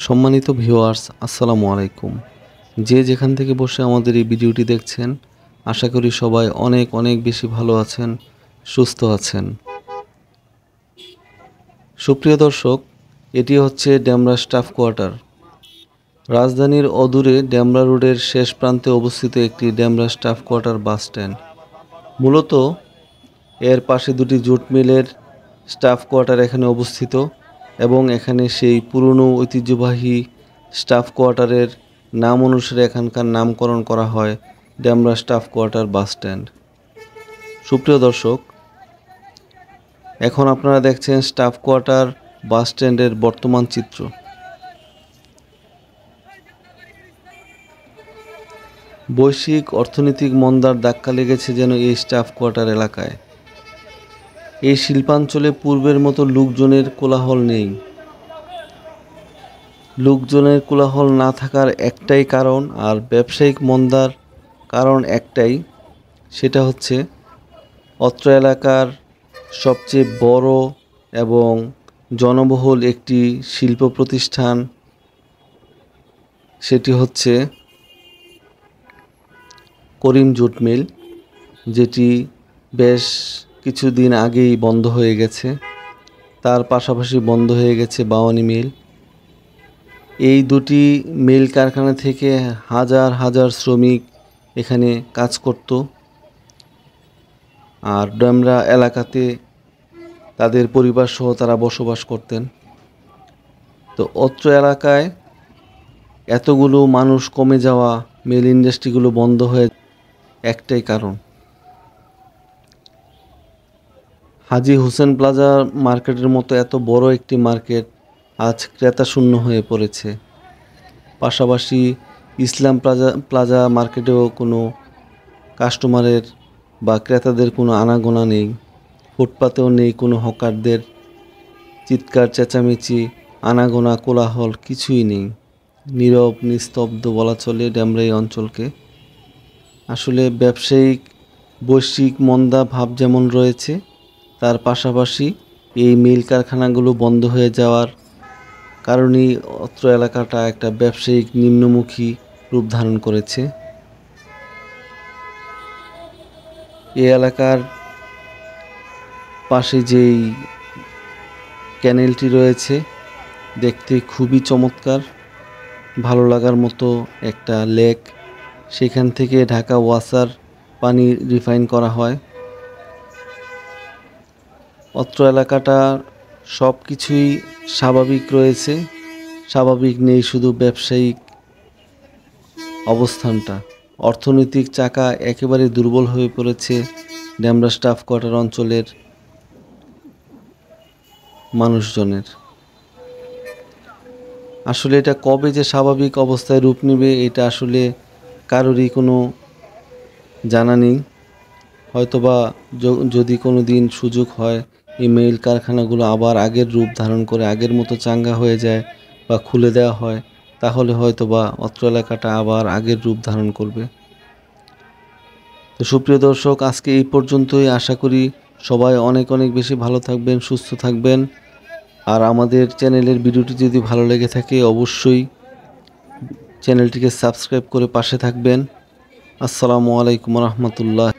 সম্মানিত ভিউয়ার্স, আসসালামু আলাইকুম। যে যেখান থেকে বসে আমাদের এই ভিডিওটি দেখছেন, আশা করি সবাই অনেক অনেক বেশি ভালো আছেন, সুস্থ আছেন। সুপ্রিয় দর্শক, এটি হচ্ছে ডেমরা স্টাফ কোয়ার্টার। রাজধানীর অদূরে ডেমরা রোডের শেষ প্রান্তে অবস্থিত একটি Demra staff quarter bus stand. মূলত এর পাশে দুটি জুট মিলের স্টাফ কোয়ার্টার এখানে অবস্থিত এবং এখানে সেই পুরনো ঐতিহ্যবাহী স্টাফ কোয়ার্টারের নাম অনুসারে এখানকার নামকরণ করা হয় Demra staff quarter bus stand. সুপ্রিয় দর্শক, এখন আপনারা দেখছেন স্টাফ কোয়ার্টার বাস স্ট্যান্ডের বর্তমান চিত্র। বৈশ্বিক অর্থনৈতিক মন্দার ধাক্কা লেগেছে যেন এই স্টাফ কোয়ার্টার এলাকায়। এই শিল্পাঞ্চলে পূর্বের মতো লোকজনের কোলাহল নেই। লোকজনের কোলাহল না থাকার একটাই কারণ, আর ব্যবসায়িক মন্দার কারণ একটাই, সেটা হচ্ছে অত্র এলাকার সবচেয়ে বড় এবং জনবহুল একটি শিল্প প্রতিষ্ঠান, সেটি হচ্ছে করিম জুট মিল, যেটি বেশ কিছুদিন আগেই বন্ধ হয়ে গেছে। তার পাশাপাশি বন্ধ হয়ে গেছে বাওয়ানি মিল। এই দুটি মিল কারখানা থেকে হাজার হাজার শ্রমিক এখানে কাজ করত, আর ডেমরা এলাকাতে তাদের পরিবার সহ তারা বসবাস করতেন। তো অত্র এলাকায় এতগুলো মানুষ কমে যাওয়া, মিল ইন্ডাস্ট্রিগুলো বন্ধ হয়ে একটাই কারণ। হাজী হোসেন প্লাজা মার্কেটের মতো এত বড় একটি মার্কেট আজ ক্রেতা শূন্য হয়ে পড়েছে। পাশাপাশি ইসলাম প্লাজা মার্কেটেও কোনো কাস্টমারের বা ক্রেতাদের কোনো আনাগোনা নেই। ফুটপাতেও নেই কোনো হকারদের চিৎকার চেঁচামেচি, আনাগোনা, কোলাহল, কিছুই নেই। নীরব নিস্তব্ধ বলা চলে ডেমরা এই অঞ্চলকে। আসলে ব্যবসায়িক বৈশ্বিক মন্দা ভাব যেমন রয়েছে, তার পাশাপাশি এই মিল কারখানাগুলো বন্ধ হয়ে যাওয়ার কারণেই অত্র এলাকাটা একটা ব্যবসায়িক নিম্নমুখী রূপ ধারণ করেছে। এই এলাকার পাশে যেই ক্যানেলটি রয়েছে, দেখতে খুবই চমৎকার, ভালো লাগার মতো একটা লেক। সেখান থেকে ঢাকা ওয়াসার পানি রিফাইন করা হয়। অত্র এলাকাটার সব কিছুই স্বাভাবিক রয়েছে, স্বাভাবিক নেই শুধু ব্যবসায়িক অবস্থানটা। অর্থনৈতিক চাকা একেবারে দুর্বল হয়ে পড়েছে ডেমরা স্টাফ কোয়ার্টার অঞ্চলের মানুষজনের। আসলে এটা কবে যে স্বাভাবিক অবস্থায় রূপ নেবে, এটা আসলে কারোরই কোনো জানা নেই। হয়তোবা যদি কোনো দিন সুযোগ হয়, এই মিল কারখানাগুলো আবার আগের রূপ ধারণ করে আগের মতো চাঙ্গা হয়ে যায় বা খুলে দেওয়া হয়, তাহলে হয়তোবা অত্র এলাকাটা আবার আগের রূপ ধারণ করবে। তো সুপ্রিয় দর্শক, আজকে এই পর্যন্তই। আশা করি সবাই অনেক অনেক বেশি ভালো থাকবেন, সুস্থ থাকবেন। আর আমাদের চ্যানেলের ভিডিওটি যদি ভালো লেগে থাকে, অবশ্যই চ্যানেলটিকে সাবস্ক্রাইব করে পাশে থাকবেন। আসসালামু আলাইকুম রহমতুল্লাহ।